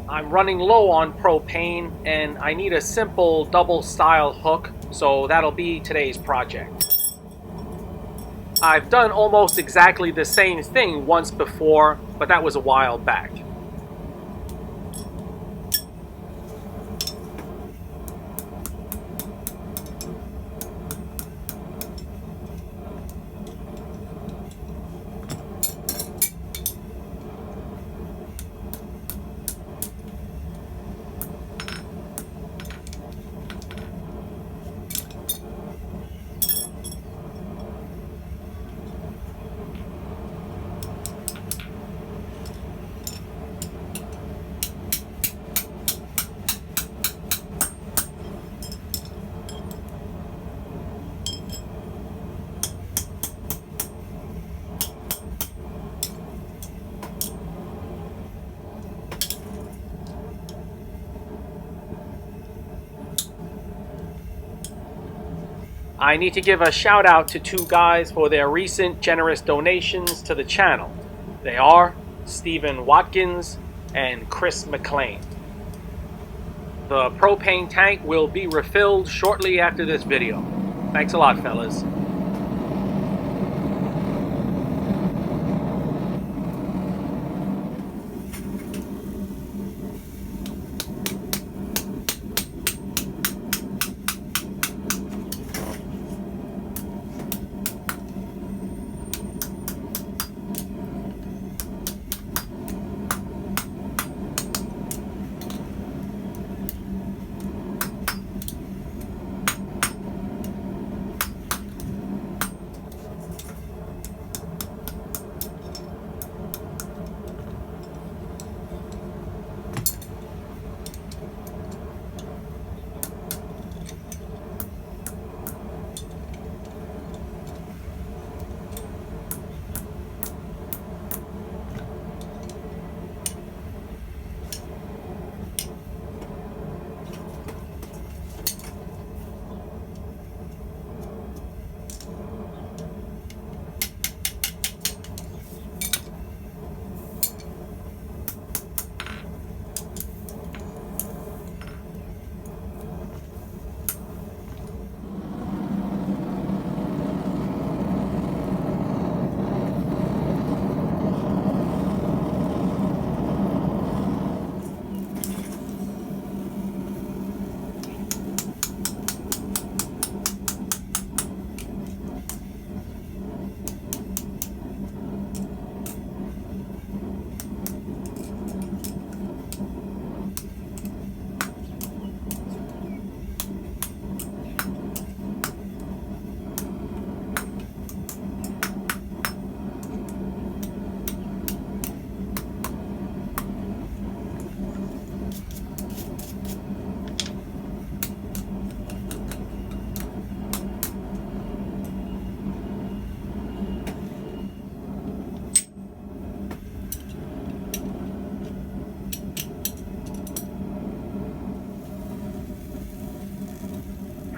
I'm running low on propane and I need a simple double style hook, so that'll be today's project. I've done almost exactly the same thing once before, but that was a while back. I need to give a shout out to two guys for their recent generous donations to the channel. They are Stephen Watkins and Chris McLean. The propane tank will be refilled shortly after this video. Thanks a lot, fellas.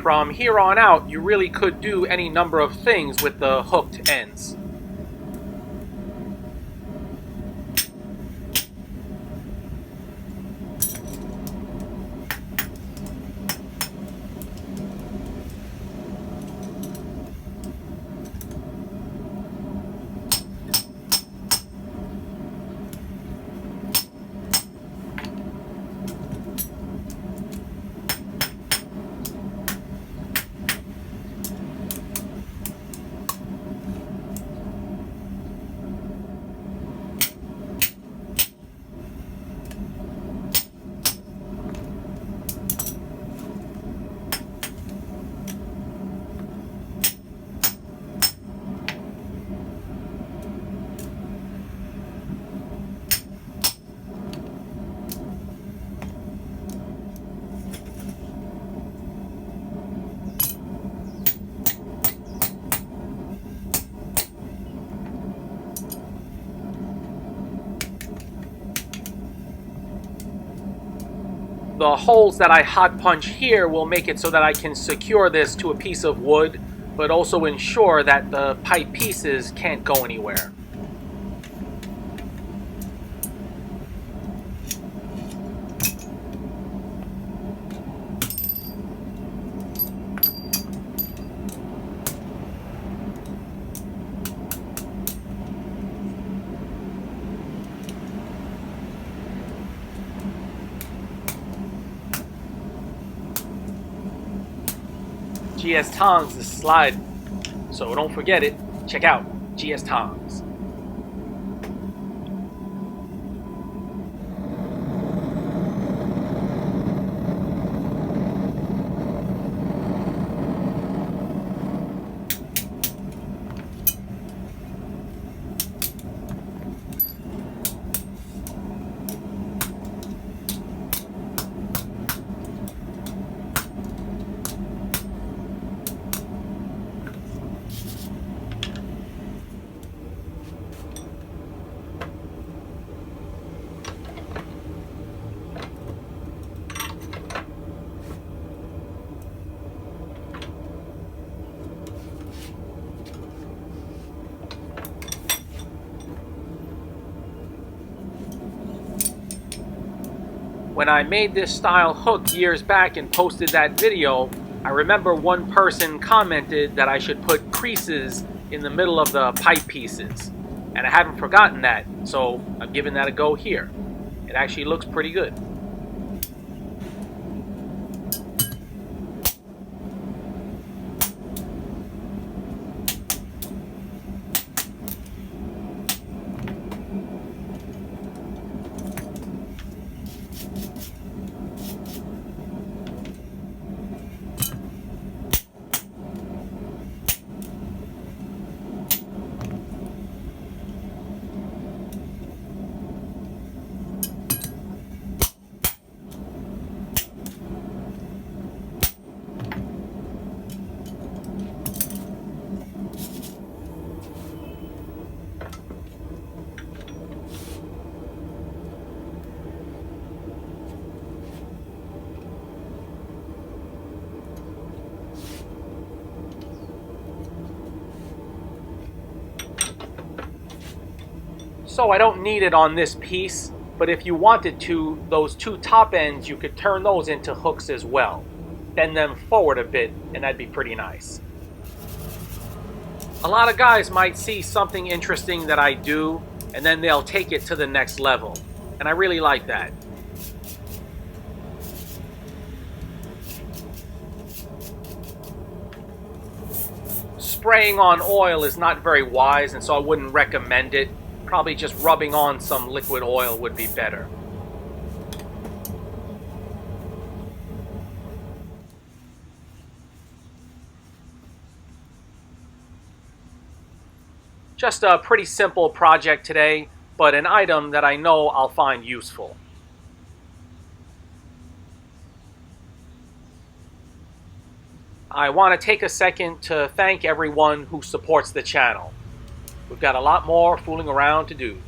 From here on out, you really could do any number of things with the hooked ends. The holes that I hot punch here will make it so that I can secure this to a piece of wood, but also ensure that the pipe pieces can't go anywhere. GS Tongs is sliding. So don't forget it. Check out GS Tongs. When I made this style hook years back and posted that video, I remember one person commented that I should put creases in the middle of the pipe pieces. And I haven't forgotten that, so I'm giving that a go here. It actually looks pretty good. So I don't need it on this piece, but if you wanted to, those two top ends, you could turn those into hooks as well. Bend them forward a bit, and that'd be pretty nice. A lot of guys might see something interesting that I do, and then they'll take it to the next level. And I really like that. Spraying on oil is not very wise, and so I wouldn't recommend it. Probably just rubbing on some liquid oil would be better. Just a pretty simple project today, but an item that I know I'll find useful. I want to take a second to thank everyone who supports the channel. We've got a lot more fooling around to do.